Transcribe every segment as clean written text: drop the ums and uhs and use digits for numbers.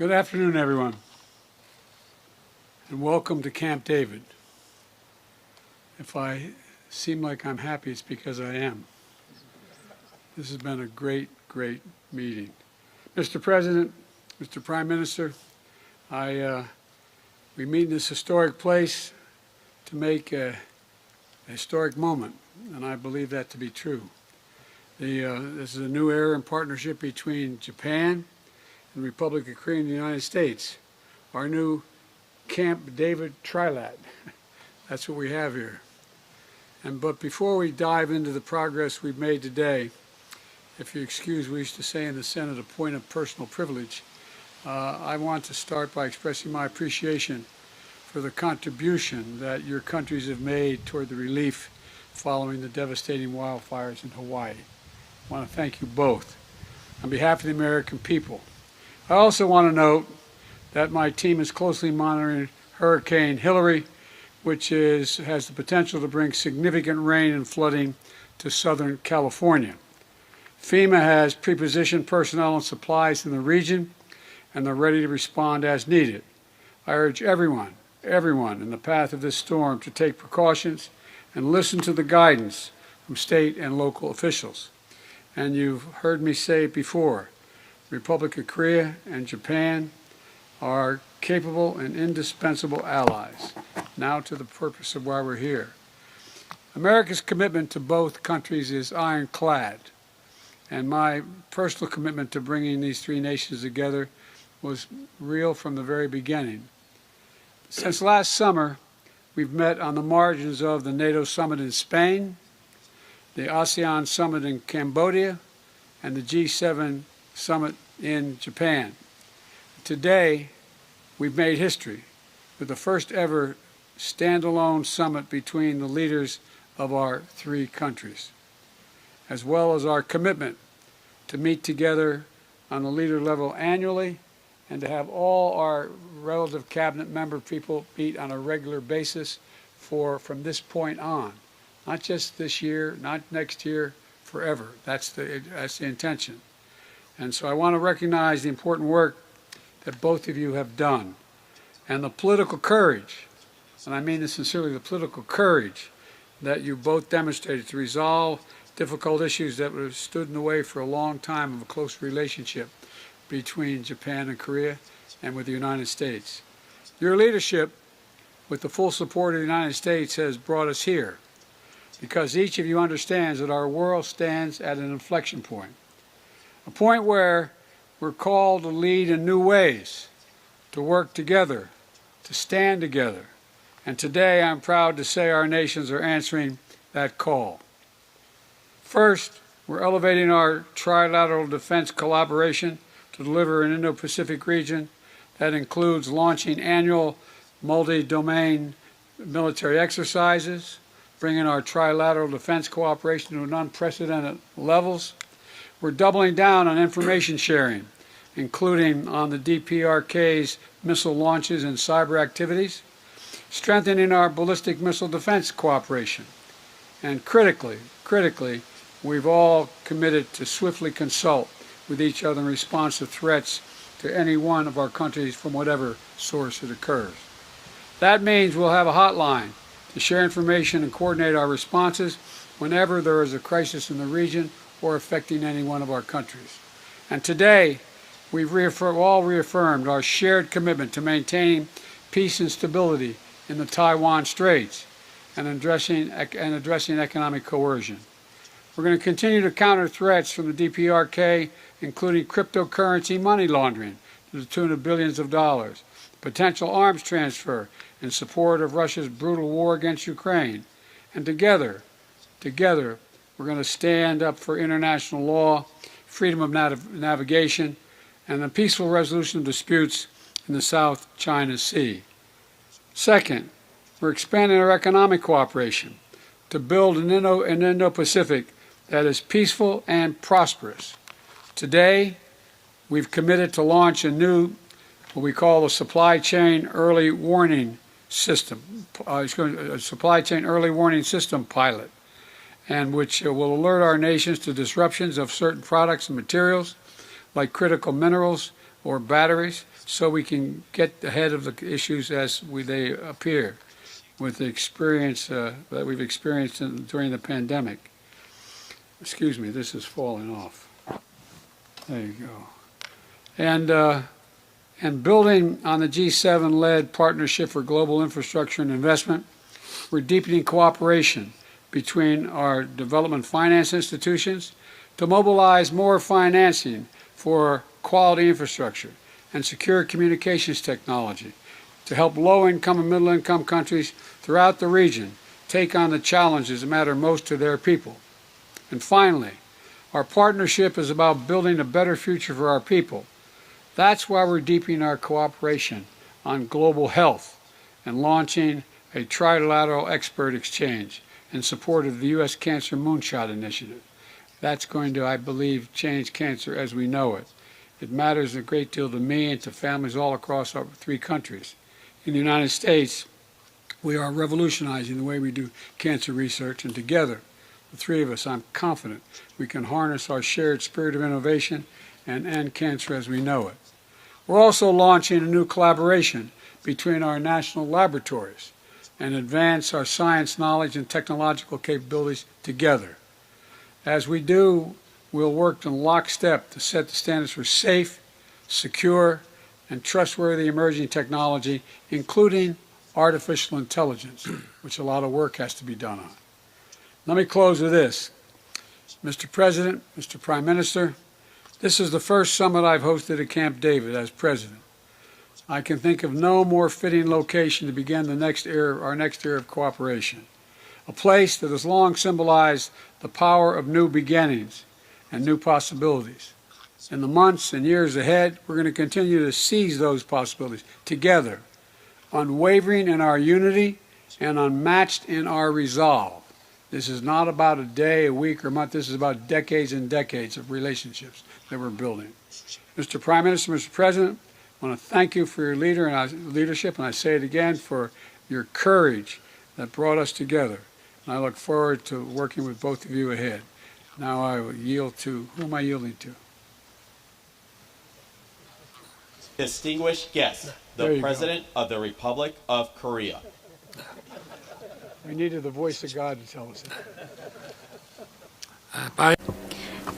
Good afternoon, everyone, and welcome to Camp David. If I seem like I'm happy, it's because I am. This has been a great, great meeting. Mr. President, Mr. Prime Minister, we meet in this historic place to make a historic moment, and I believe that to be true. This is a new era in partnership between Japan and the Republic of Korea and the United States. Our new Camp David Trilat. That's what we have here. But before we dive into the progress we've made today, if you excuse, we used to say in the Senate, a point of personal privilege, I want to start by expressing my appreciation for the contribution that your countries have made toward the relief following the devastating wildfires in Hawaii. I want to thank you both on behalf of the American people. I also want to note that my team is closely monitoring Hurricane Hillary, which has the potential to bring significant rain and flooding to Southern California. FEMA has pre-positioned personnel and supplies in the region, and they're ready to respond as needed. I urge everyone in the path of this storm to take precautions and listen to the guidance from state and local officials. And you've heard me say it before, the Republic of Korea and Japan are capable and indispensable allies. Now to the purpose of why we're here. America's commitment to both countries is ironclad, and my personal commitment to bringing these three nations together was real from the very beginning. Since last summer, we've met on the margins of the NATO summit in Spain, the ASEAN summit in Cambodia, and the G7 summit in Japan. Today, we've made history with the first ever standalone summit between the leaders of our three countries, as well as our commitment to meet together on the leader level annually and to have all our relative cabinet member people meet on a regular basis from this point on. Not just this year, not next year, forever. That's the intention. And so I want to recognize the important work that both of you have done and the political courage, and I mean this sincerely, the political courage that you both demonstrated to resolve difficult issues that have stood in the way for a long time of a close relationship between Japan and Korea and with the United States. Your leadership, with the full support of the United States, has brought us here because each of you understands that our world stands at an inflection point. A point where we're called to lead in new ways, to work together, to stand together. And today I'm proud to say our nations are answering that call. First, we're elevating our trilateral defense collaboration to deliver an Indo-Pacific region that includes launching annual multi-domain military exercises, bringing our trilateral defense cooperation to unprecedented levels. We're doubling down on information sharing, including on the DPRK's missile launches and cyber activities, strengthening our ballistic missile defense cooperation, and critically, we've all committed to swiftly consult with each other in response to threats to any one of our countries from whatever source it occurs. That means we'll have a hotline to share information and coordinate our responses whenever there is a crisis in the region or affecting any one of our countries. And today, we've all reaffirmed our shared commitment to maintaining peace and stability in the Taiwan Straits and addressing economic coercion. We're going to continue to counter threats from the DPRK, including cryptocurrency money laundering to the tune of billions of dollars, potential arms transfer in support of Russia's brutal war against Ukraine. And together, we're going to stand up for international law, freedom of navigation, and the peaceful resolution of disputes in the South China Sea. Second, we're expanding our economic cooperation to build an Indo-Pacific that is peaceful and prosperous. Today, we've committed to launch a new, what we call a supply chain early warning system, a supply chain early warning system pilot, and which will alert our nations to disruptions of certain products and materials like critical minerals, or batteries, so we can get ahead of the issues as they appear with the experience that we've experienced during the pandemic. Excuse me, this is falling off. There you go. And building on the G7-led Partnership for Global Infrastructure and Investment, we're deepening cooperation between our development finance institutions to mobilize more financing for quality infrastructure and secure communications technology to help low-income and middle-income countries throughout the region take on the challenges that matter most to their people. And finally, our partnership is about building a better future for our people. That's why we're deepening our cooperation on global health and launching a trilateral expert exchange in support of the U.S. Cancer Moonshot Initiative. That's going to, I believe, change cancer as we know it. It matters a great deal to me and to families all across our 3 countries. In the United States, we are revolutionizing the way we do cancer research, and together, the 3 of us, I'm confident we can harness our shared spirit of innovation and end cancer as we know it. We're also launching a new collaboration between our national laboratories and advance our science knowledge and technological capabilities together. As we do, we'll work in lockstep to set the standards for safe, secure, and trustworthy emerging technology, including artificial intelligence, which a lot of work has to be done on. Let me close with this. Mr. President, Mr. Prime Minister, this is the first summit I've hosted at Camp David as President. I can think of no more fitting location to begin our next era of cooperation, a place that has long symbolized the power of new beginnings and new possibilities. In the months and years ahead, we're going to continue to seize those possibilities together, unwavering in our unity and unmatched in our resolve. This is not about a day, a week, or a month. This is about decades and decades of relationships that we're building. Mr. Prime Minister, Mr. President, I want to thank you for your leadership, and I say it again, for your courage that brought us together. And I look forward to working with both of you ahead. Now I will yield to, who am I yielding to? Distinguished guest, the President of the Republic of Korea. We needed the voice of God to tell us that.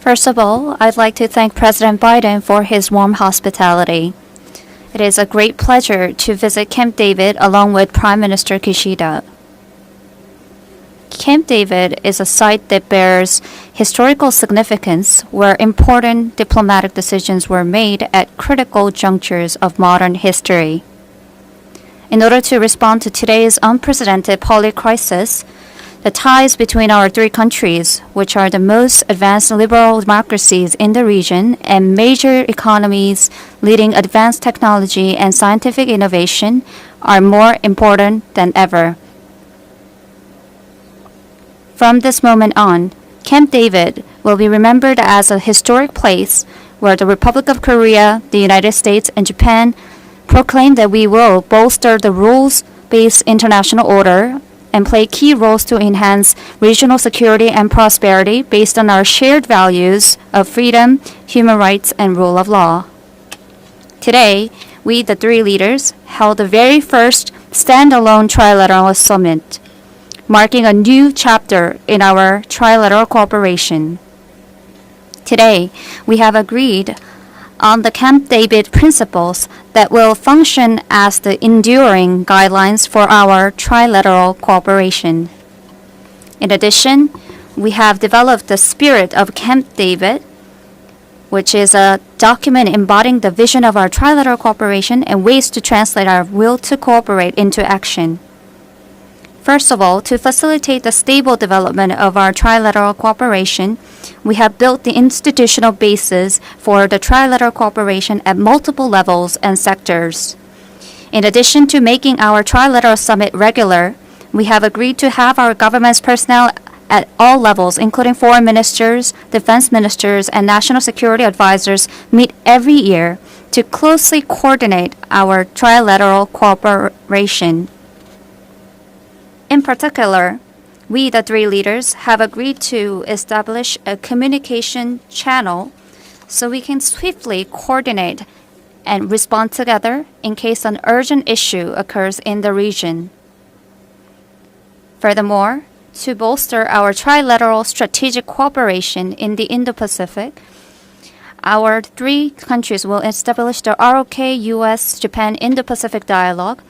First of all, I'd like to thank President Biden for his warm hospitality. It is a great pleasure to visit Camp David along with Prime Minister Kishida. Camp David is a site that bears historical significance where important diplomatic decisions were made at critical junctures of modern history. In order to respond to today's unprecedented poly crisis, the ties between our 3 countries, which are the most advanced liberal democracies in the region and major economies leading advanced technology and scientific innovation, are more important than ever. From this moment on, Camp David will be remembered as a historic place where the Republic of Korea, the United States, and Japan proclaim that we will bolster the rules-based international order and play key roles to enhance regional security and prosperity based on our shared values of freedom, human rights, and rule of law. Today, we, the 3 leaders, held the very first standalone trilateral summit, marking a new chapter in our trilateral cooperation. Today, we have agreed on the Camp David principles that will function as the enduring guidelines for our trilateral cooperation. In addition, we have developed the spirit of Camp David, which is a document embodying the vision of our trilateral cooperation and ways to translate our will to cooperate into action. First of all, to facilitate the stable development of our trilateral cooperation, we have built the institutional basis for the trilateral cooperation at multiple levels and sectors. In addition to making our trilateral summit regular, we have agreed to have our government's personnel at all levels, including foreign ministers, defense ministers, and national security advisors, meet every year to closely coordinate our trilateral cooperation. In particular, we, the 3 leaders, have agreed to establish a communication channel so we can swiftly coordinate and respond together in case an urgent issue occurs in the region. Furthermore, to bolster our trilateral strategic cooperation in the Indo-Pacific, our three countries will establish the ROK US-Japan Indo-Pacific Dialogue,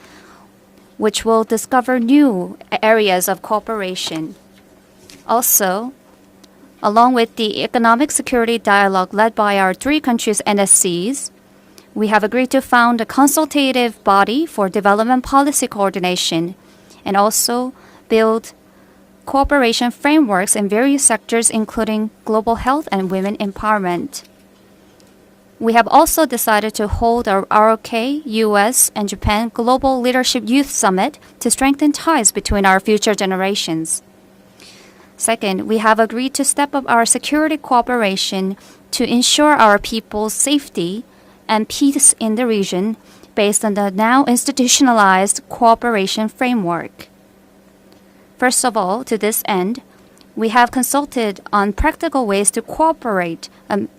which will discover new areas of cooperation. Also, along with the Economic Security Dialogue led by our three countries' NSCs, we have agreed to found a consultative body for development policy coordination and also build cooperation frameworks in various sectors, including global health and women empowerment. We have also decided to hold our ROK, US, and Japan Global Leadership Youth Summit to strengthen ties between our future generations. Second, we have agreed to step up our security cooperation to ensure our people's safety and peace in the region based on the now institutionalized cooperation framework. First of all, to this end, we have consulted on practical ways to cooperate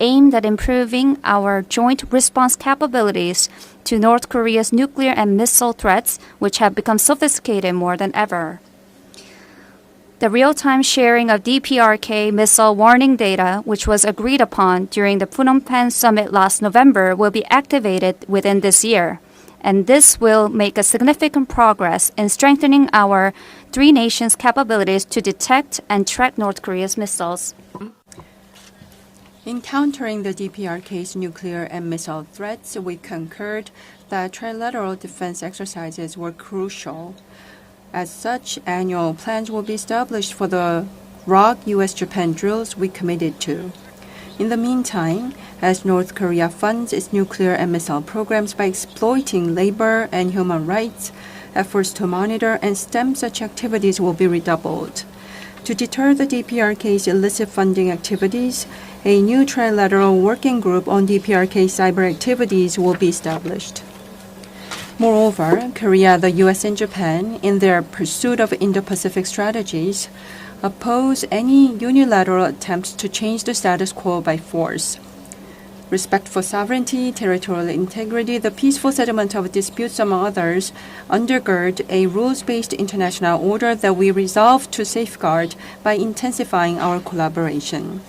aimed at improving our joint response capabilities to North Korea's nuclear and missile threats, which have become sophisticated more than ever. The real-time sharing of DPRK missile warning data, which was agreed upon during the Phnom Penh summit last November, will be activated within this year, and this will make a significant progress in strengthening our three nations' capabilities to detect and track North Korea's missiles. In countering the DPRK's nuclear and missile threats, we concurred that trilateral defense exercises were crucial. As such, annual plans will be established for the ROK US-Japan drills we committed to. In the meantime, as North Korea funds its nuclear and missile programs by exploiting labor and human rights, efforts to monitor and stem such activities will be redoubled. To deter the DPRK's illicit funding activities, a new trilateral working group on DPRK cyber activities will be established. Moreover, Korea, the US, and Japan, in their pursuit of Indo-Pacific strategies, oppose any unilateral attempts to change the status quo by force. Respect for sovereignty, territorial integrity, the peaceful settlement of disputes, among others, undergird a rules-based international order that we resolve to safeguard by intensifying our collaboration.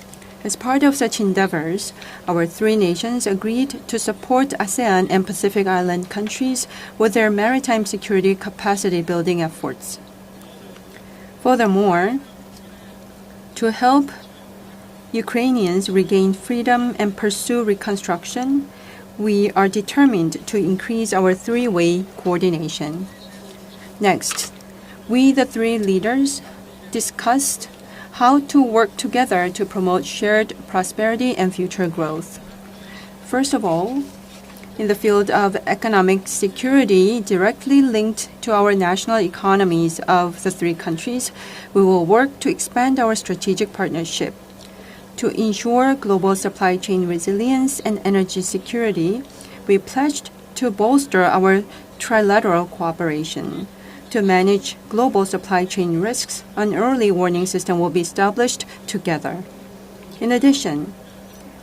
As part of such endeavors, our three nations agreed to support ASEAN and Pacific Island countries with their maritime security capacity building efforts. Furthermore, to help Ukrainians regain freedom and pursue reconstruction, we are determined to increase our three-way coordination. Next, we, the three leaders, discussed how to work together to promote shared prosperity and future growth. First of all, in the field of economic security directly linked to our national economies of the three countries, we will work to expand our strategic partnership. To ensure global supply chain resilience and energy security, we pledged to bolster our trilateral cooperation. To manage global supply chain risks, an early warning system will be established together. In addition,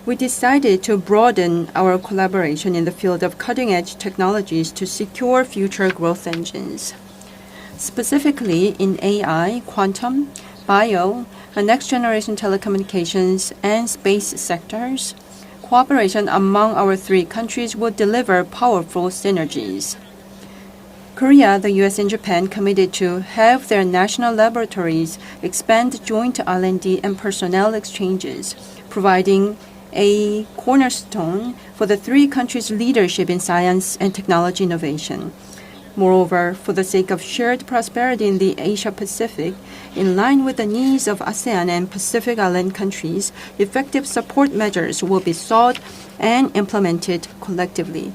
we decided to broaden our collaboration in the field of cutting-edge technologies to secure future growth engines. Specifically in AI, quantum, bio, and next-generation telecommunications and space sectors, cooperation among our three countries will deliver powerful synergies. Korea, the US, and Japan committed to have their national laboratories expand joint R&D and personnel exchanges, providing a cornerstone for the three countries' leadership in science and technology innovation. Moreover, for the sake of shared prosperity in the Asia-Pacific, in line with the needs of ASEAN and Pacific Island countries, effective support measures will be sought and implemented collectively.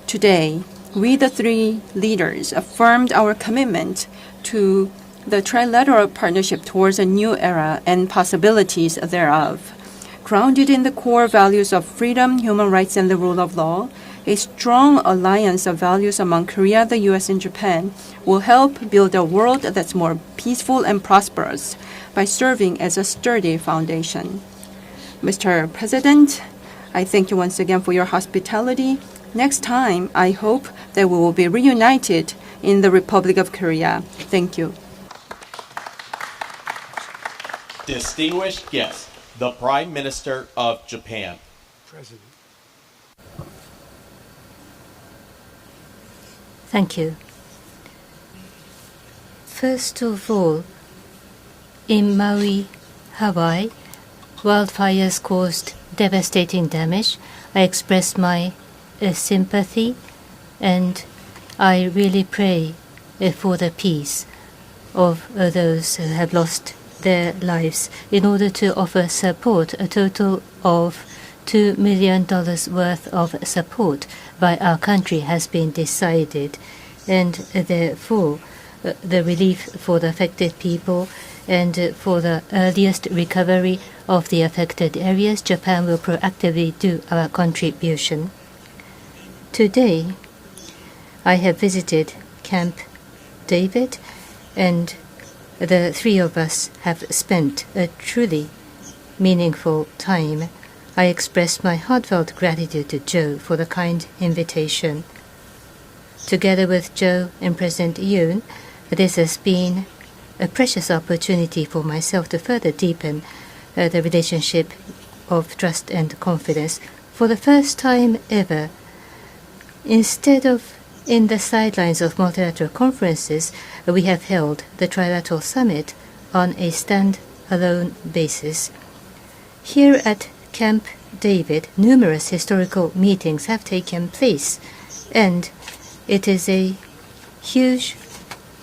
Today, we, the three leaders, affirmed our commitment to the trilateral partnership towards a new era and possibilities thereof. Grounded in the core values of freedom, human rights, and the rule of law, a strong alliance of values among Korea, the US, and Japan will help build a world that's more peaceful and prosperous by serving as a sturdy foundation. Mr. President, I thank you once again for your hospitality. Next time, I hope that we will be reunited in the Republic of Korea. Thank you. Distinguished guests, the Prime Minister of Japan. President. Thank you. First of all, in Maui, Hawaii, wildfires caused devastating damage. I express my sympathy, and I really pray for the peace of those who have lost their lives. In order to offer support, a total of $2 million worth of support by our country has been decided, and therefore the relief for the affected people and for the earliest recovery of the affected areas, Japan will proactively do our contribution. Today, I have visited Camp David, and the three of us have spent a truly meaningful time. I express my heartfelt gratitude to Joe for the kind invitation. Together with Joe and President Yoon, this has been a precious opportunity for myself to further deepen the relationship of trust and confidence. For the first time ever, instead of in the sidelines of multilateral conferences, we have held the Trilateral Summit on a stand-alone basis. Here at Camp David, numerous historical meetings have taken place, and it is a huge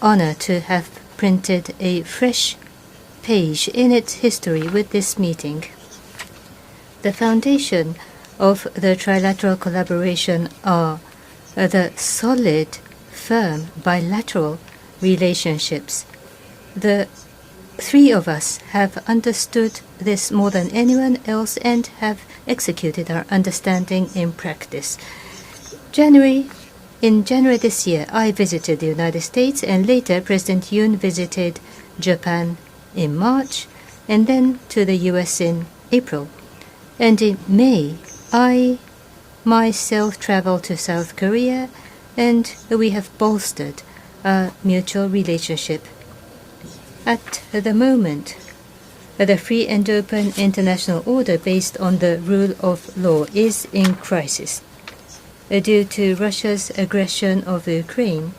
honor to have printed a fresh page in its history with this meeting. The foundation of the trilateral collaboration are the solid, firm, bilateral relationships. The three of us have understood this more than anyone else and have executed our understanding in practice. In January this year, I visited the United States, and later President Yoon visited Japan in March, and then to the US in April. And in May, I myself traveled to South Korea, and we have bolstered our mutual relationship. At the moment, the free and open international order based on the rule of law is in crisis. Due to Russia's aggression of Ukraine,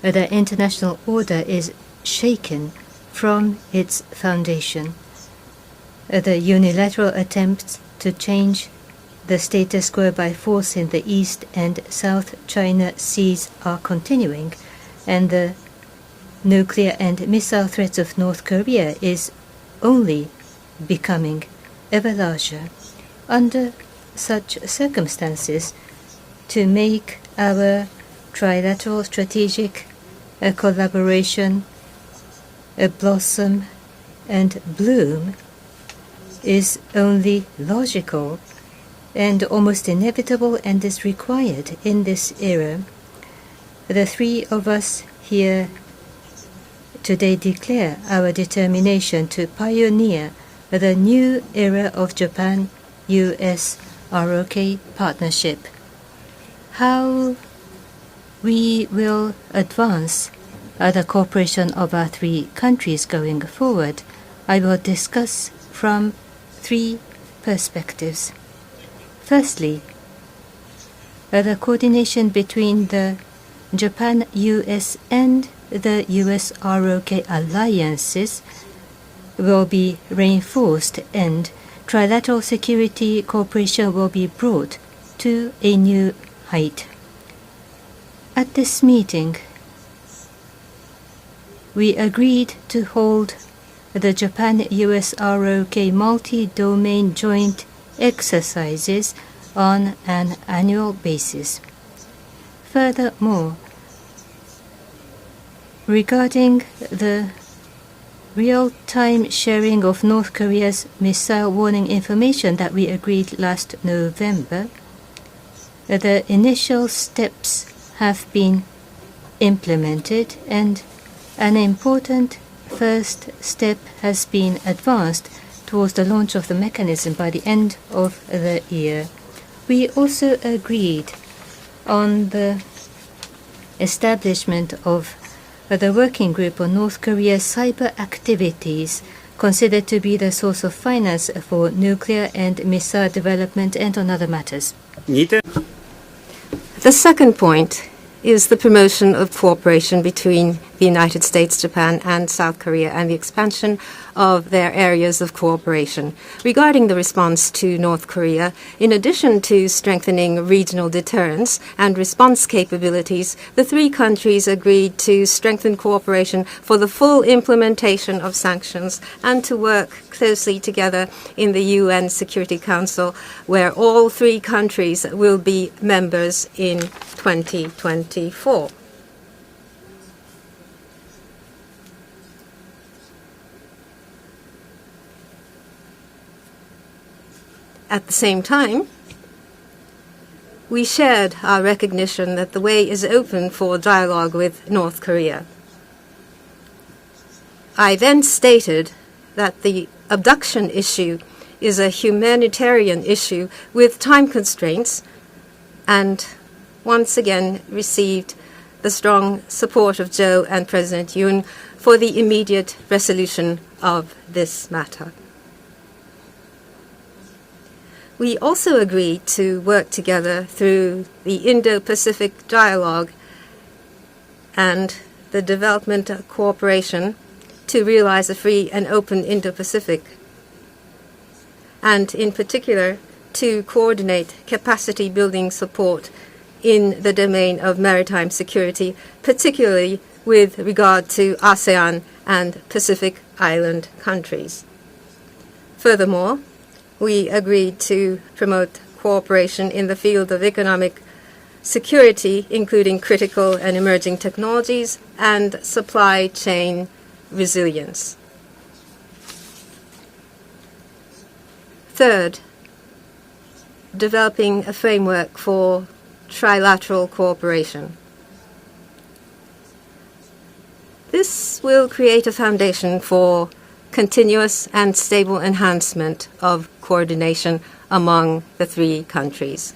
the international order is shaken from its foundation. The unilateral attempts to change the status quo by force in the East and South China Seas are continuing, and the nuclear and missile threats of North Korea is only becoming ever larger. Under such circumstances, to make our trilateral strategic collaboration blossom and bloom is only logical and almost inevitable, and is required in this era. The three of us here today declare our determination to pioneer the new era of Japan-US ROK partnership. How we will advance the cooperation of our three countries going forward, I will discuss from three perspectives. Firstly, the coordination between the Japan-US and the US ROK alliances will be reinforced, and trilateral security cooperation will be brought to a new height. At this meeting, we agreed to hold the Japan-US ROK multi-domain joint exercises on an annual basis. Furthermore, regarding the real-time sharing of North Korea's missile warning information that we agreed last November, the initial steps have been implemented, and an important first step has been advanced towards the launch of the mechanism by the end of the year. We also agreed on the establishment of the working group on North Korea's cyber activities, considered to be the source of finance for nuclear and missile development, and on other matters. The second point is the promotion of cooperation between the United States, Japan, and South Korea, and the expansion of their areas of cooperation. Regarding the response to North Korea, in addition to strengthening regional deterrence and response capabilities, the three countries agreed to strengthen cooperation for the full implementation of sanctions and to work closely together in the UN Security Council, where all three countries will be members in 2024. At the same time, we shared our recognition that the way is open for dialogue with North Korea. I then stated that the abduction issue is a humanitarian issue with time constraints, and once again received the strong support of Joe and President Yoon for the immediate resolution of this matter. We also agreed to work together through the Indo-Pacific Dialogue and the development of cooperation to realize a free and open Indo-Pacific, and in particular to coordinate capacity building support in the domain of maritime security, particularly with regard to ASEAN and Pacific Island countries. Furthermore, we agreed to promote cooperation in the field of economic security, including critical and emerging technologies and supply chain resilience. Third, developing a framework for trilateral cooperation. This will create a foundation for continuous and stable enhancement of coordination among the three countries.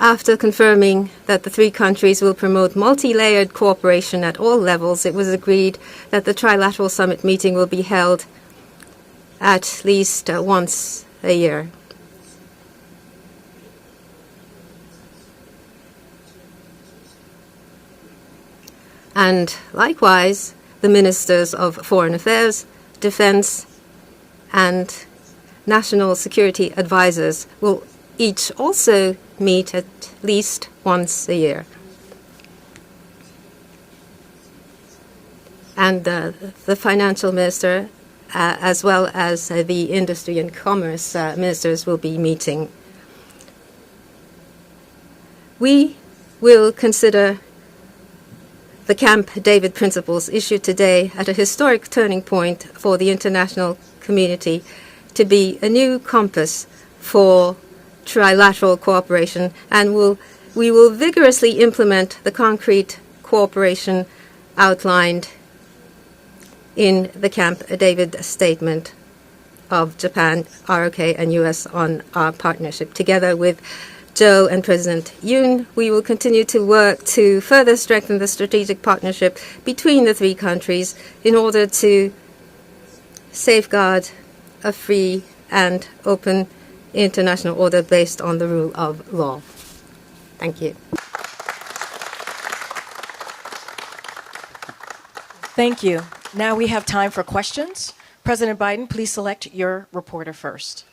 After confirming that the three countries will promote multi-layered cooperation at all levels, it was agreed that the trilateral summit meeting will be held at least once a year. And likewise, the ministers of foreign affairs, defense, and national security advisors will each also meet at least once a year. And the financial minister, as well as the industry and commerce ministers, will be meeting. We will consider the Camp David principles issued today at a historic turning point for the international community to be a new compass for trilateral cooperation, and we will vigorously implement the concrete cooperation outlined in the Camp David statement of Japan, ROK, and U.S. on our partnership. Together with Joe and President Yoon, we will continue to work to further strengthen the strategic partnership between the three countries in order to safeguard a free and open international order based on the rule of law. Thank you. Thank you. Now we have time for questions. President Biden, please select your reporter first.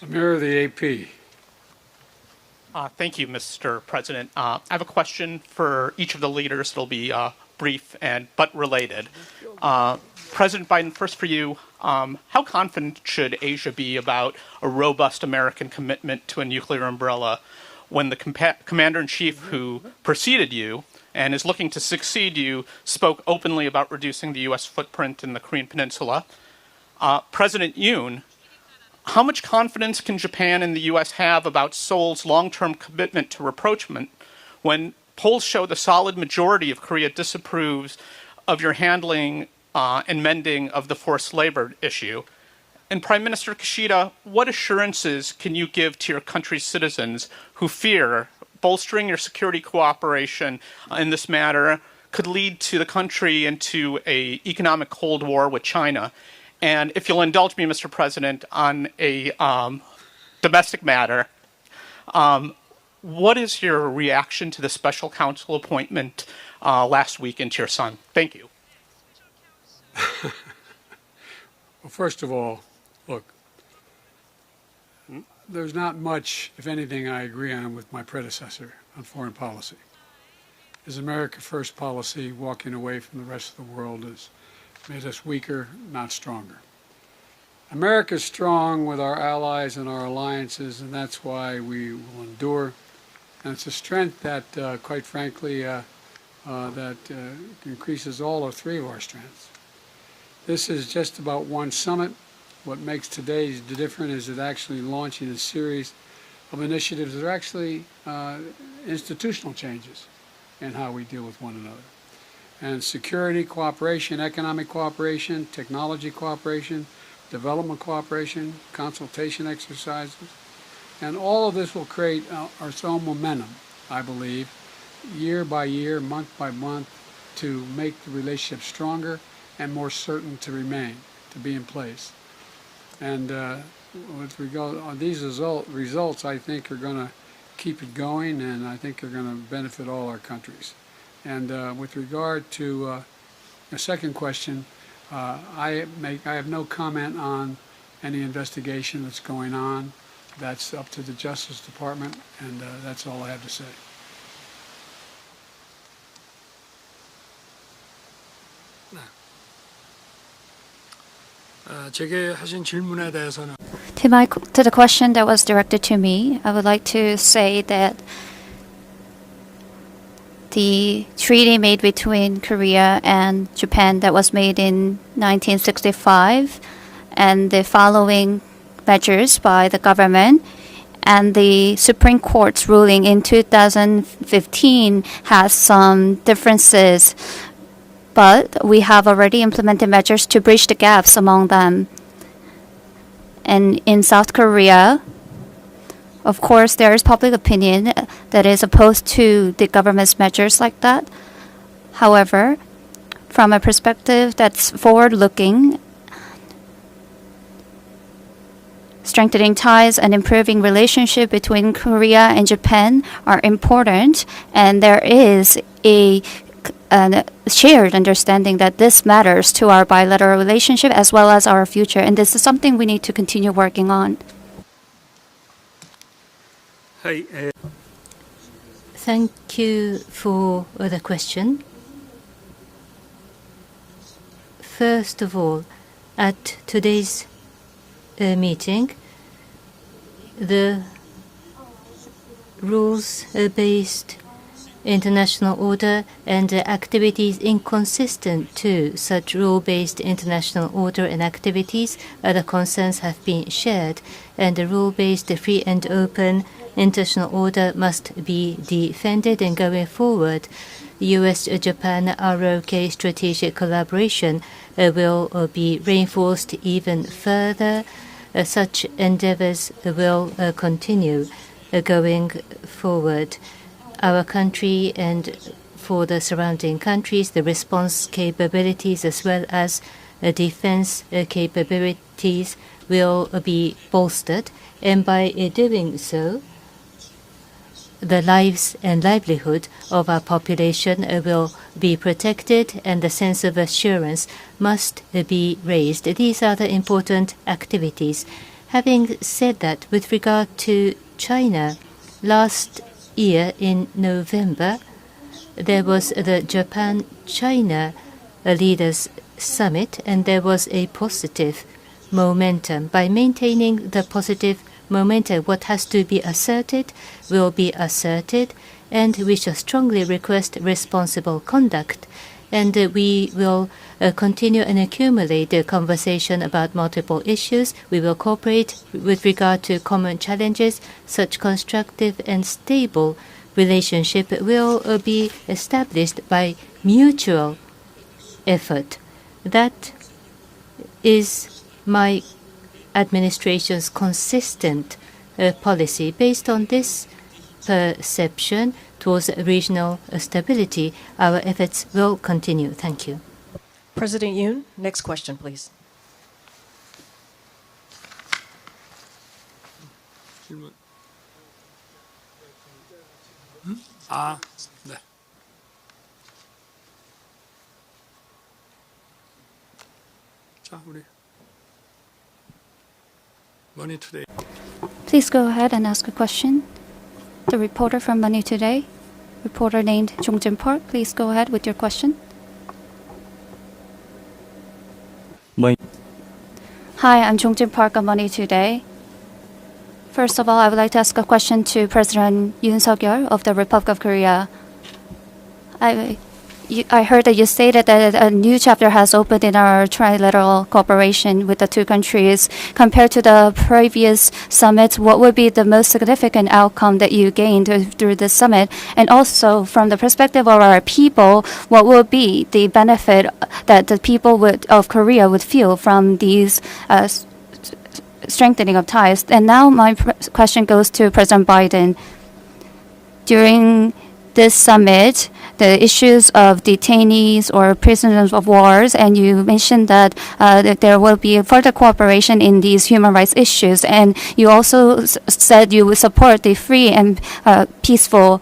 Samir of the AP. Thank you, Mr. President. I have a question for each of the leaders. It'll be brief but related. President Biden, first for you, how confident should Asia be about a robust American commitment to a nuclear umbrella when the commander-in-chief who preceded you and is looking to succeed you spoke openly about reducing the U.S. footprint in the Korean Peninsula? President Yoon, how much confidence can Japan and the U.S. have about Seoul's long-term commitment to rapprochement when polls show the solid majority of Korea disapproves of your handling and mending of the forced labor issue. And Prime Minister Kishida, what assurances can you give to your country's citizens who fear bolstering your security cooperation in this matter could lead to the country into an economic Cold War with China? And if you'll indulge me, Mr. President, on a domestic matter, what is your reaction to the special counsel appointment last week into your son? Thank you. Well, first of all, look, there's not much, if anything, I agree on with my predecessor on foreign policy. His America First policy, walking away from the rest of the world, has made us weaker, not stronger. America's strong with our allies and our alliances, and that's why we will endure. And it's a strength that, quite frankly, that increases all or three of our strengths. This is just about one summit. What makes today different is it actually launching a series of initiatives that are actually institutional changes in how we deal with one another. And security cooperation, economic cooperation, technology cooperation, development cooperation, consultation exercises, and all of this will create its own momentum, I believe, year by year, month by month, to make the relationship stronger and more certain to remain, to be in place. And with regard on these results, I think are going to keep it going, and I think they're going to benefit all our countries. And with regard to the second question, I have no comment on any investigation that's going on. That's up to the Justice Department, and that's all I have to say. 제게 하신 질문에 대해서는 To the question that was directed to me, I would like to say that the treaty made between Korea and Japan that was made in 1965 and the following measures by the government and the Supreme Court's ruling in 2015 has some differences, but we have already implemented measures to bridge the gaps among them. And in South Korea, of course, there is public opinion that is opposed to the government's measures like that. However, from a perspective that's forward-looking, strengthening ties and improving relationship between Korea and Japan are important, and there is a shared understanding that this matters to our bilateral relationship as well as our future, and this is something we need to continue working on. Thank you for the question. First of all, at today's meeting, the rules-based international order and activities inconsistent to such rule-based international order and activities, the concerns have been shared, and the rule-based free and open international order must be defended. And going forward, U.S.-Japan ROK strategic collaboration will be reinforced even further. Such endeavors will continue going forward. Our country and for the surrounding countries, the response capabilities as well as defense capabilities will be bolstered, and by doing so, the lives and livelihood of our population will be protected, and the sense of assurance must be raised. These are the important activities. Having said that, with regard to China, last year in November, there was the Japan-China Leaders Summit, and there was a positive momentum. By maintaining the positive momentum, what has to be asserted will be asserted, and we shall strongly request responsible conduct. And we will continue and accumulate the conversation about multiple issues. We will cooperate with regard to common challenges. Such constructive and stable relationship will be established by mutual effort. That is my administration's consistent policy. Based on this perception towards regional stability, our efforts will continue. Thank you. President Yoon, next question, please. 질문. 네. 자, 우리 Money Today. Please go ahead and ask a question. The reporter from Money Today, reporter named Jongjin Park, please go ahead with your question. Hi, I'm Jongjin Park of Money Today. First of all, I would like to ask a question to President Yoon Suk-yeol of the Republic of Korea. I heard that you stated that a new chapter has opened in our trilateral cooperation with the two countries. Compared to the previous summits, what would be the most significant outcome that you gained through this summit? And also, from the perspective of our people, what will be the benefit that the people of Korea would feel from these strengthening of ties? And now my question goes to President Biden. During this summit, the issues of detainees or prisoners of wars, and you mentioned that there will be further cooperation in these human rights issues, and you also said you would support the free and peaceful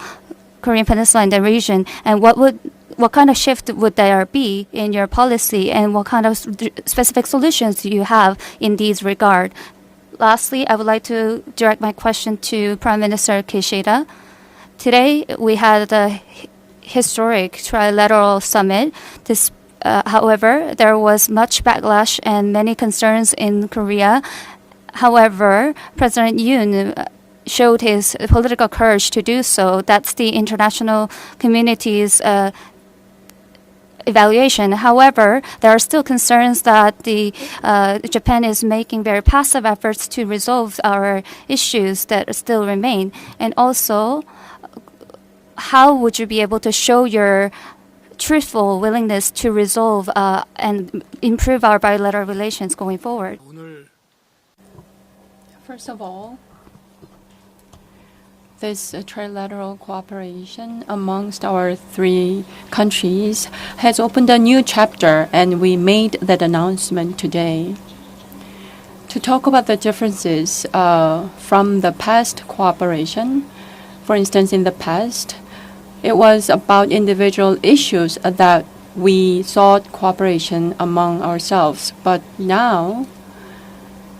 Korean Peninsula and the region. And what kind of shift would there be in your policy, and what kind of specific solutions do you have in these regard? Lastly, I would like to direct my question to Prime Minister Kishida. Today, we had the historic trilateral summit. However, there was much backlash and many concerns in Korea. However, President Yoon showed his political courage to do so. That's the international community's evaluation. However, there are still concerns that Japan is making very passive efforts to resolve our issues that still remain. And also, how would you be able to show your truthful willingness to resolve and improve our bilateral relations going forward? First of all, this trilateral cooperation amongst our three countries has opened a new chapter, and we made that announcement today. To talk about the differences from the past cooperation, for instance, in the past, it was about individual issues that we sought cooperation among ourselves. But now,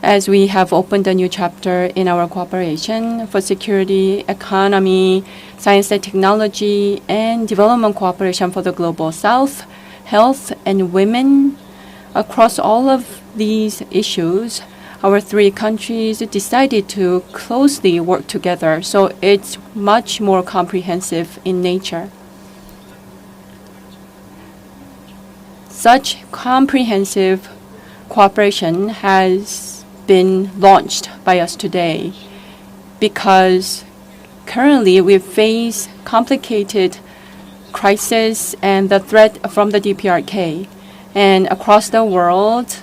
as we have opened a new chapter in our cooperation for security, economy, science and technology, and development cooperation for the Global South, health, and women, across all of these issues, our three countries decided to closely work together, so it's much more comprehensive in nature. Such comprehensive cooperation has been launched by us today because currently we face complicated crisis and the threat from the DPRK. And across the world,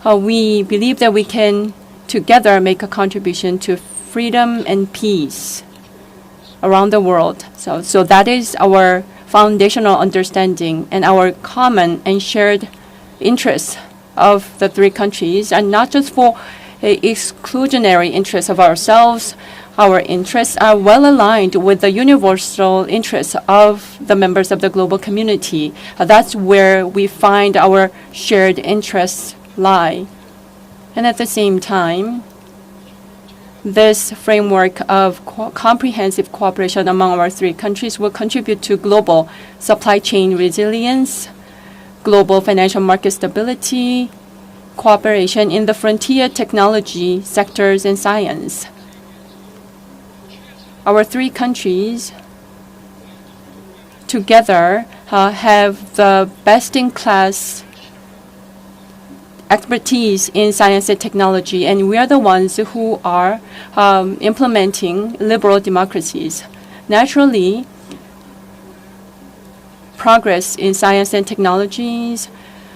we believe that we can together make a contribution to freedom and peace around the world. So that is our foundational understanding and our common and shared interests of the three countries, and not just for exclusionary interests of ourselves. Our interests are well aligned with the universal interests of the members of the global community. That's where we find our shared interests lie. And at the same time, this framework of comprehensive cooperation among our three countries will contribute to global supply chain resilience, global financial market stability, cooperation in the frontier technology sectors and science. Our three countries together have the best-in-class expertise in science and technology, and we are the ones who are implementing liberal democracies. Naturally, progress in science and technologies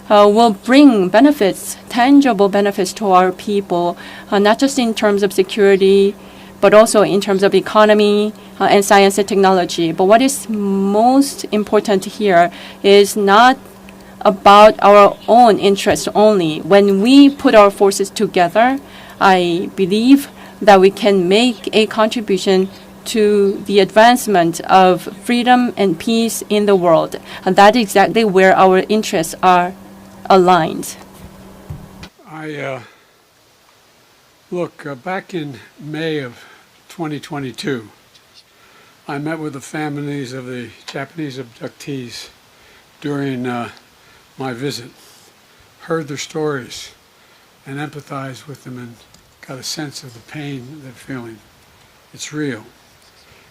will bring benefits, tangible benefits to our people, not just in terms of security, but also in terms of economy and science and technology. But what is most important here is not about our own interests only. When we put our forces together, I believe that we can make a contribution to the advancement of freedom and peace in the world. And that's exactly where our interests are aligned. Back in May of 2022, I met with the families of the Japanese abductees during my visit, heard their stories, and empathized with them and got a sense of the pain they're feeling. It's real.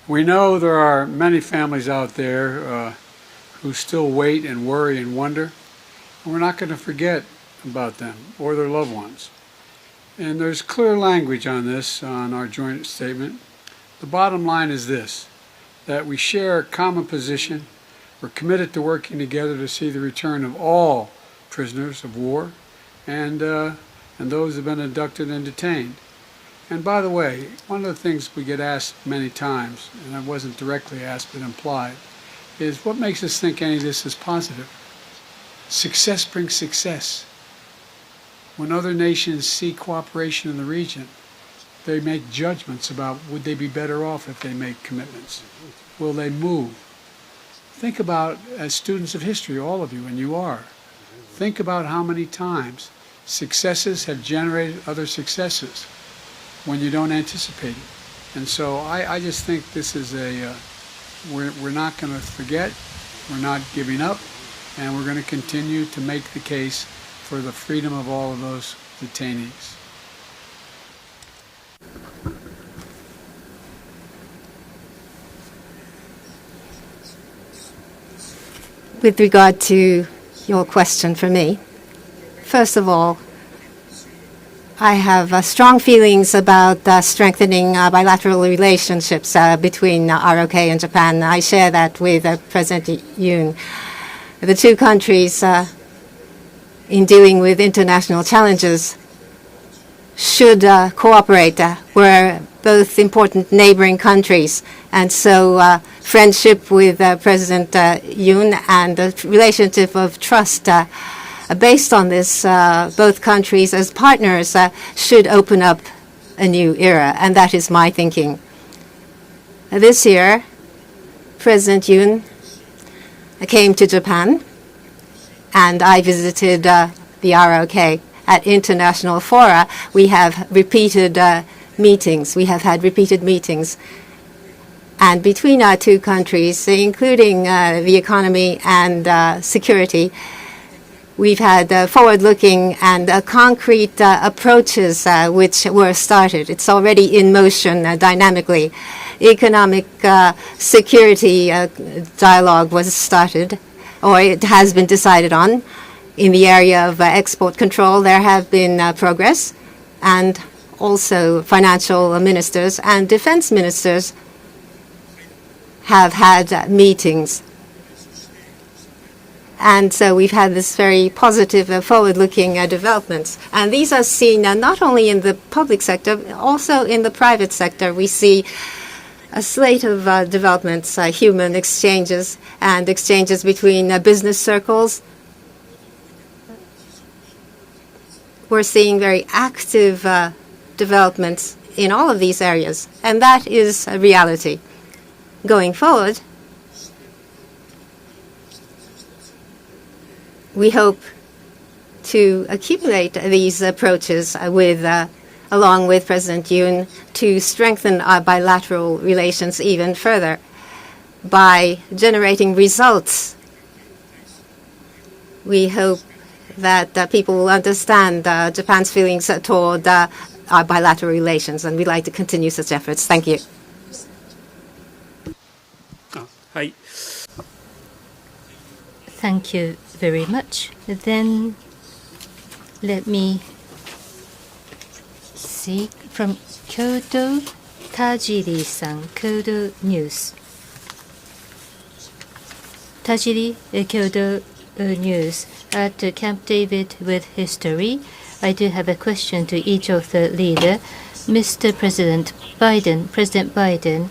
We know there are many families out there who still wait and worry and wonder, and we're not going to forget about them or their loved ones. And there's clear language on this on our joint statement. The bottom line is this, that we share a common position. We're committed to working together to see the return of all prisoners of war and those who have been abducted and detained. And by the way, one of the things we get asked many times, and I wasn't directly asked but implied, is what makes us think any of this is positive? Success brings success. When other nations see cooperation in the region, they make judgments about would they be better off if they make commitments? Will they move? Think about, as students of history, all of you, and you are, think about how many times successes have generated other successes when you don't anticipate it. And so I just think this is we're not going to forget, we're not giving up, and we're going to continue to make the case for the freedom of all of those detainees. With regard to your question for me, first of all, I have strong feelings about strengthening bilateral relationships between ROK and Japan. I share that with President Yoon. The two countries, in dealing with international challenges, should cooperate. We're both important neighboring countries. And so friendship with President Yoon and a relationship of trust based on this, both countries as partners should open up a new era. And that is my thinking. This year, President Yoon came to Japan, and I visited the ROK. At international fora, we have repeated meetings. We have had repeated meetings. And between our two countries, including the economy and security, we've had forward-looking and concrete approaches which were started. It's already in motion dynamically. Economic security dialogue was started, or it has been decided on. In the area of export control, there have been progress, and also financial ministers and defense ministers have had meetings. And so we've had this very positive, forward-looking developments. And these are seen not only in the public sector, also in the private sector. We see a slate of developments, human exchanges and exchanges between business circles. We're seeing very active developments in all of these areas, and that is a reality. Going forward, we hope to accumulate these approaches along with President Yoon to strengthen our bilateral relations even further by generating results. We hope that people will understand Japan's feelings toward our bilateral relations, and we'd like to continue such efforts. Thank you. Thank you very much. Then let me see from Kyoto, Tajiri-san, Kyoto News. Tajiri, Kyoto news. At Camp David with history, I do have a question to each of the leader. Mr. President Biden,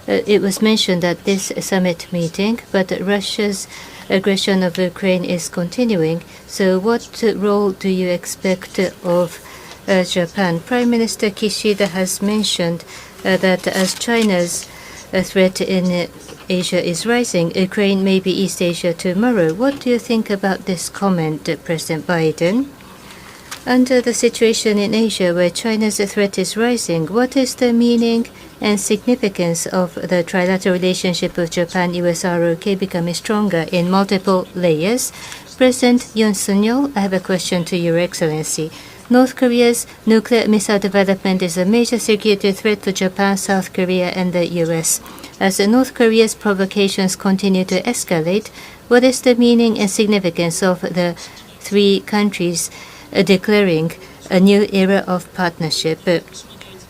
it was mentioned at this summit meeting, but Russia's aggression of Ukraine is continuing. So what role do you expect of Japan? Prime Minister Kishida has mentioned that as China's threat in Asia is rising, Ukraine may be East Asia tomorrow. What do you think about this comment, President Biden? Under the situation in Asia where China's threat is rising, what is the meaning and significance of the trilateral relationship with Japan, US, ROK becoming stronger in multiple layers? President Yoon, I have a question to Your Excellency. North Korea's nuclear missile development is a major security threat to Japan, South Korea, and the US. As North Korea's provocations continue to escalate, what is the meaning and significance of the three countries declaring a new era of partnership?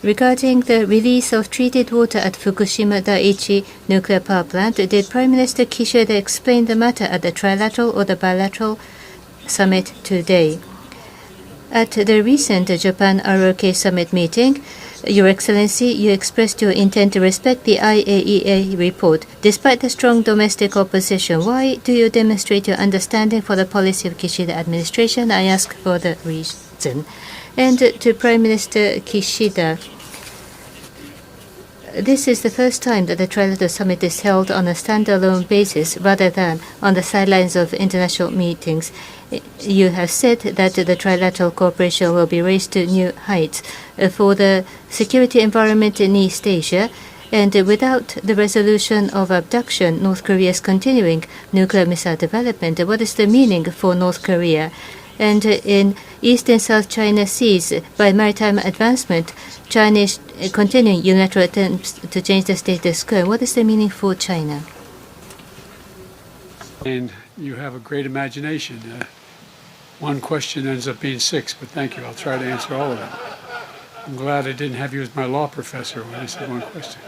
Regarding the release of treated water at Fukushima Daiichi nuclear power plant, did Prime Minister Kishida explain the matter at the trilateral or the bilateral summit today? At the recent Japan ROK summit meeting, Your Excellency, you expressed your intent to respect the IAEA report. Despite the strong domestic opposition, why do you demonstrate your understanding for the policy of Kishida administration? I ask for the reason. And to Prime Minister Kishida, this is the first time that the Trilateral Summit is held on a standalone basis rather than on the sidelines of international meetings. You have said that the trilateral cooperation will be raised to new heights for the security environment in East Asia. And without the resolution of abduction, North Korea's continuing nuclear missile development, what is the meaning for North Korea? And in East and South China Seas, by maritime advancement, China is continuing unilateral attempts to change the status quo. What is the meaning for China? And you have a great imagination. One question ends up being six, but thank you. I'll try to answer all of them. I'm glad I didn't have you as my law professor when I said one question.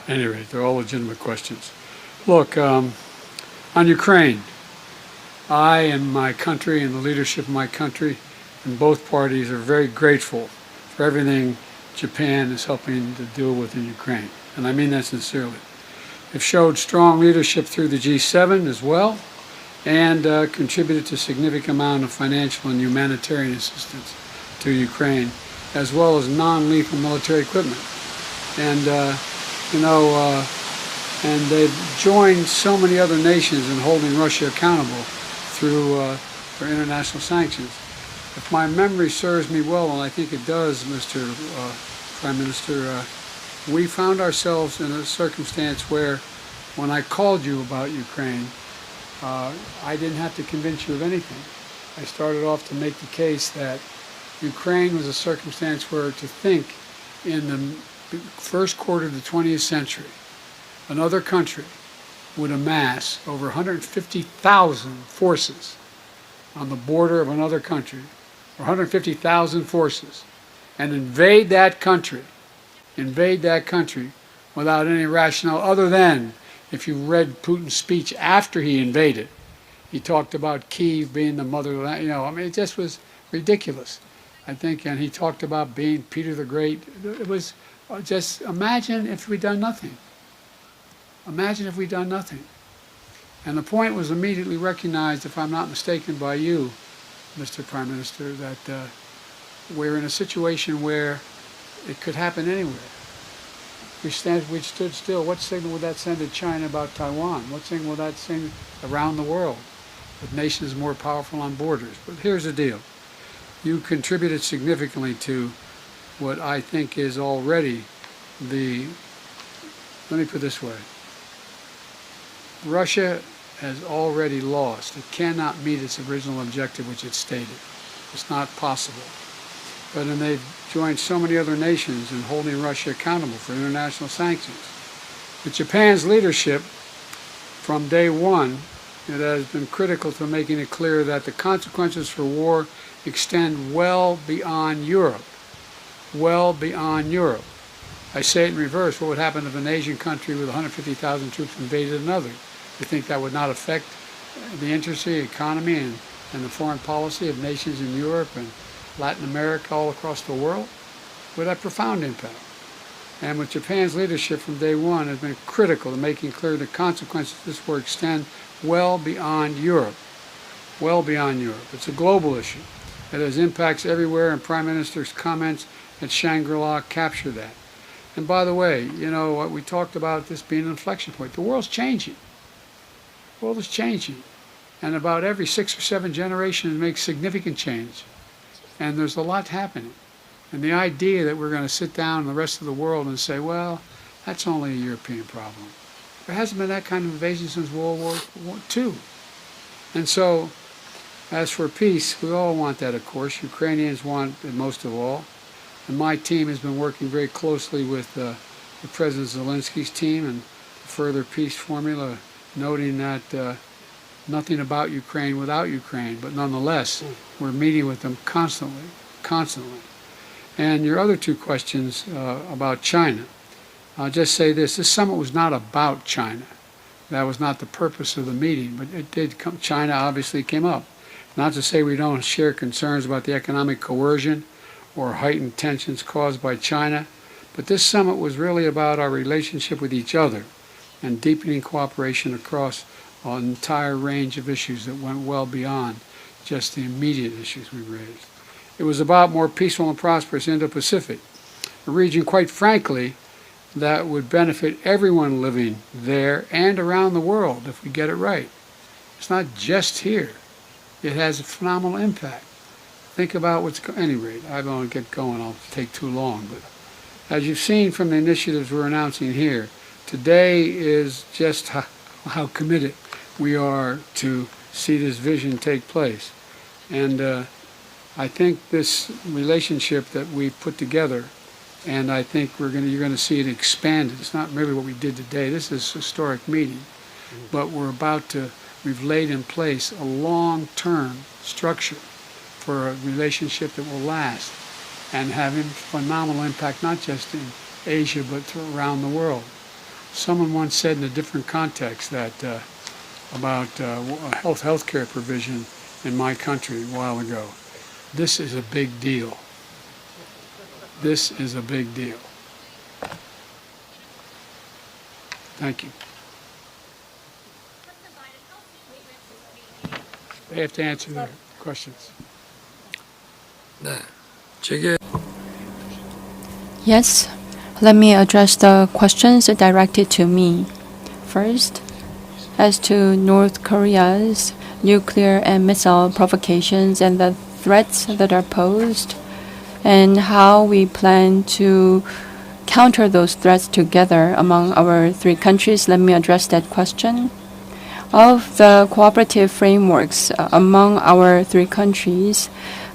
Anyway, they're all legitimate questions. Look, on Ukraine, I and my country and the leadership of my country and both parties are very grateful for everything Japan is helping to deal with in Ukraine. And I mean that sincerely. They've showed strong leadership through the G7 as well, and contributed to a significant amount of financial and humanitarian assistance to Ukraine, as well as non-lethal military equipment. And, and they've joined so many other nations in holding Russia accountable through their international sanctions. If my memory serves me well, and I think it does, Mr. Prime Minister, we found ourselves in a circumstance where when I called you about Ukraine, I didn't have to convince you of anything. I started off to make the case that Ukraine was a circumstance where to think in the first quarter of the 20th century, another country would amass over 150,000 forces on the border of another country, or 150,000 forces, and invade that country without any rationale other than, if you read Putin's speech after he invaded, he talked about Kyiv being the motherland. It just was ridiculous, I think. And he talked about being Peter the Great. It was just, imagine if we'd done nothing. Imagine if we'd done nothing. And the point was immediately recognized, if I'm not mistaken, by you, Mr. Prime Minister, that we're in a situation where it could happen anywhere. We stood still. What signal would that send to China about Taiwan? What signal would that send around the world with nations more powerful on borders? But here's the deal. You contributed significantly to what I think is already let me put it this way. Russia has already lost. It cannot meet its original objective, which it stated. It's not possible. But then they've joined so many other nations in holding Russia accountable for international sanctions. With Japan's leadership from day one, it has been critical to making it clear that the consequences for war extend well beyond Europe. Well beyond Europe. I say it in reverse. What would happen if an Asian country with 150,000 troops invaded another? You think that would not affect the interests, the economy, and the foreign policy of nations in Europe and Latin America, all across the world? Would have profound impact. And with Japan's leadership from day one has been critical to making clear the consequences of this war extend well beyond Europe. Well beyond Europe. It's a global issue. It has impacts everywhere, and Prime Minister's comments at Shangri-La capture that. And by the way, you know, what we talked about this being an inflection point. The world's changing. The world is changing. And about every 6 or 7 generations it makes significant change. And there's a lot happening. And the idea that we're going to sit down in the rest of the world and say, well, that's only a European problem. There hasn't been that kind of invasion since World War II. And so, as for peace, we all want that, of course. Ukrainians want it most of all. And my team has been working very closely with the President Zelensky's team and the further peace formula, noting that nothing about Ukraine without Ukraine, but nonetheless, we're meeting with them constantly. And your other 2 questions about China, I'll just say this summit was not about China. That was not the purpose of the meeting, but it did come, China obviously came up. Not to say we don't share concerns about the economic coercion or heightened tensions caused by China, but this summit was really about our relationship with each other and deepening cooperation across an entire range of issues that went well beyond just the immediate issues we raised. It was about more peaceful and prosperous Indo-Pacific, a region, quite frankly, that would benefit everyone living there and around the world if we get it right. It's not just here. It has a phenomenal impact. Think about what's any rate. I don't want to get going. I'll take too long. But as you've seen from the initiatives we're announcing here, today is just how committed we are to see this vision take place. And I think this relationship that we put together, and I think you're going to see it expanded. It's not merely what we did today. This is a historic meeting, but we've laid in place a long-term structure for a relationship that will last and have a phenomenal impact, not just in Asia, but around the world. Someone once said in a different context that about healthcare provision in my country a while ago. This is a big deal. This is a big deal. Thank you. They have to answer their questions. 네, 제게 Yes, let me address the questions directed to me. First, as to North Korea's nuclear and missile provocations and the threats that are posed, and how we plan to counter those threats together among our 3 countries, let me address that question. Of the cooperative frameworks among our 3 countries,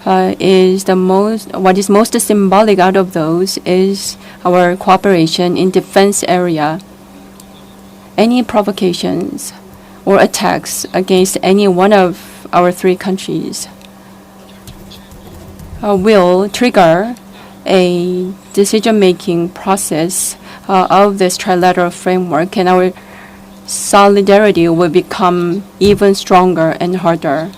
what is most symbolic out of those is our cooperation in defense area. Any provocations or attacks against any one of our 3 countries will trigger a decision-making process of this trilateral framework, and our solidarity will become even stronger and harder.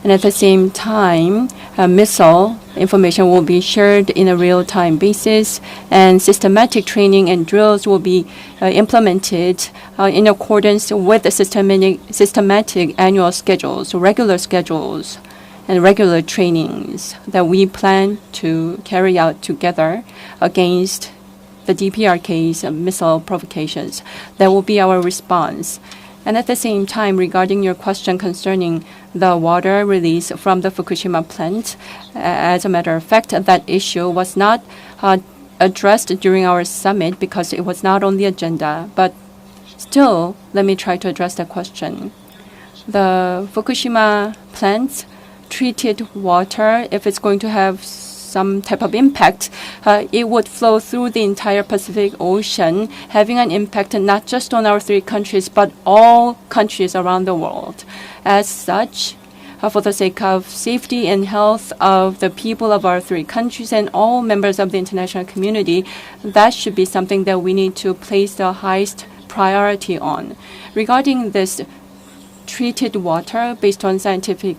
And at the same time, missile information will be shared in a real-time basis, and systematic training and drills will be implemented in accordance with the systematic annual schedules, regular schedules, and regular trainings that we plan to carry out together against the DPRK's missile provocations. That will be our response. And at the same time, regarding your question concerning the water release from the Fukushima plant, as a matter of fact, that issue was not addressed during our summit because it was not on the agenda. But still, let me try to address that question. The Fukushima plant's treated water, if it's going to have some type of impact, it would flow through the entire Pacific Ocean, having an impact not just on our 3 countries, but all countries around the world. As such, for the sake of safety and health of the people of our 3 countries and all members of the international community, that should be something that we need to place the highest priority on. Regarding this treated water based on scientific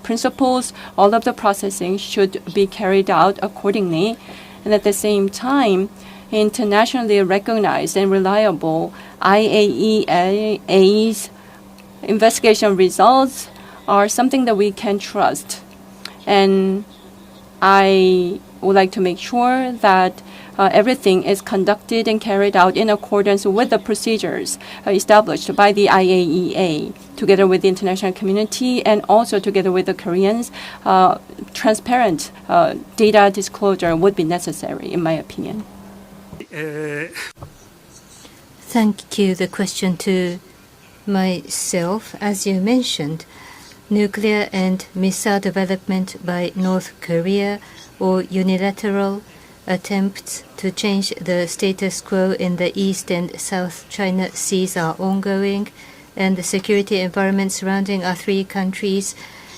principles, all of the processing should be carried out accordingly. And at the same time, internationally recognized and reliable IAEA's investigation results are something that we can trust. And I would like to make sure that everything is conducted and carried out in accordance with the procedures established by the IAEA, together with the international community and also together with the Koreans. Transparent data disclosure would be necessary, in my opinion. Thank you. The question to myself, as you mentioned, nuclear and missile development by North Korea or unilateral attempts to change the status quo in the East and South China Seas are ongoing, and the security environment surrounding our three countries,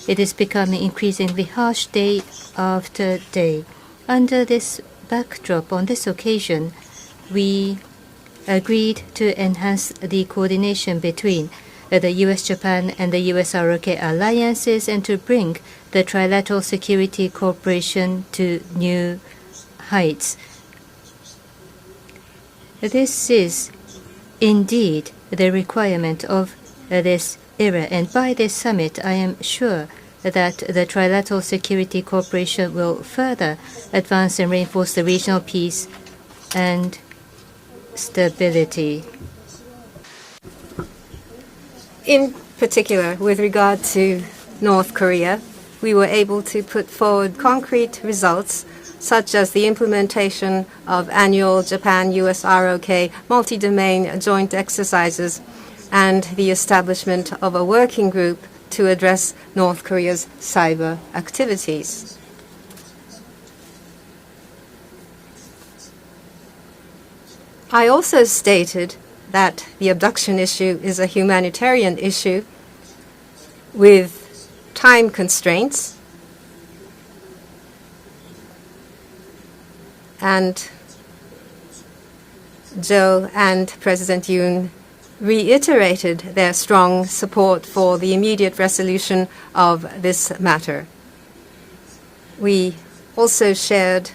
it is becoming increasingly harsh day after day. Under this backdrop, on this occasion, we agreed to enhance the coordination between the U.S.-Japan and the U.S.-ROK alliances and to bring the Trilateral Security Cooperation to new heights. This is indeed the requirement of this era, and by this summit, I am sure that the Trilateral Security Cooperation will further advance and reinforce the regional peace and stability. In particular, with regard to North Korea, we were able to put forward concrete results such as the implementation of annual Japan-US ROK multi-domain joint exercises and the establishment of a working group to address North Korea's cyber activities. I also stated that the abduction issue is a humanitarian issue with time constraints, and Joe and President Yoon reiterated their strong support for the immediate resolution of this matter. We also shared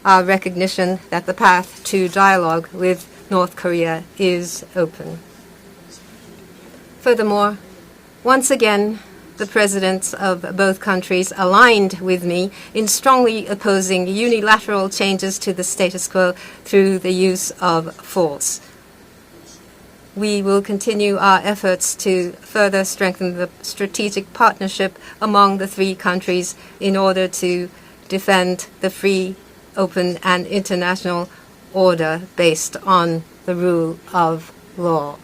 our recognition that the path to dialogue with North Korea is open. Furthermore, once again, the presidents of both countries aligned with me in strongly opposing unilateral changes to the status quo through the use of force. We will continue our efforts to further strengthen the strategic partnership among the three countries in order to defend the free, open, and international order based on the rule of law.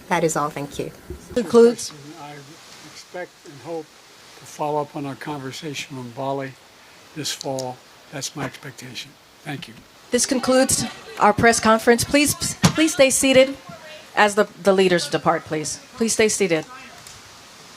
That is all. Thank you. Concludes. I expect and hope to follow up on our conversation on Bali this fall. That's my expectation. Thank you. This concludes our press conference. Please stay seated as the leaders depart, please. Please stay seated.